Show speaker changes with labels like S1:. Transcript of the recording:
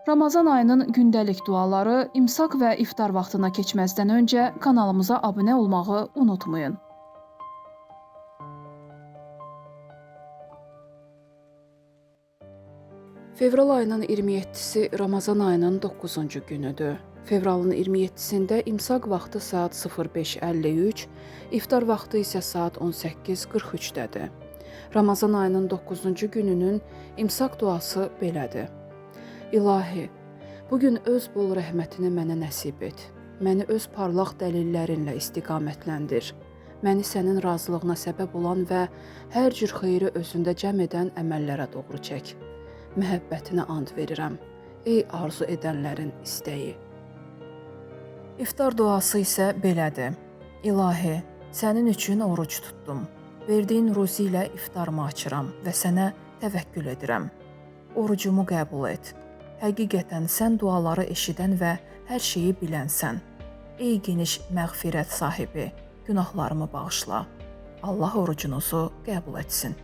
S1: Ramazan ayının gündəlik duaları imsak və iftar vaxtına keçməzdən öncə kanalımıza abunə olmağı unutmayın. Fevral ayının 27-si Ramazan ayının 9-cu günüdür. Fevralın 27-sində imsak vaxtı saat 05:53, iftar vaxtı isə saat 18:43-dədir. Ramazan ayının 9-cu gününün imsak duası belədir. İlahi, bugün öz bol rəhmətini mənə nəsib et. Məni öz parlaq dəlillərinlə istiqamətləndir. Məni sənin razılığına səbəb olan və hər cür xeyri özündə cəm edən əməllərə doğru çək. Məhəbbətinə and verirəm, ey arzu edənlərin istəyi. İftar duası isə belədir. İlahi, sənin üçün oruc tutdum. Verdiyin ruzi ilə iftarımı açıram və sənə təvəkkül edirəm. Orucumu qəbul et. Həqiqətən sən duaları eşidən və hər şeyi bilənsən. Ey geniş məğfirət sahibi, günahlarımı bağışla. Allah orucunuzu qəbul etsin.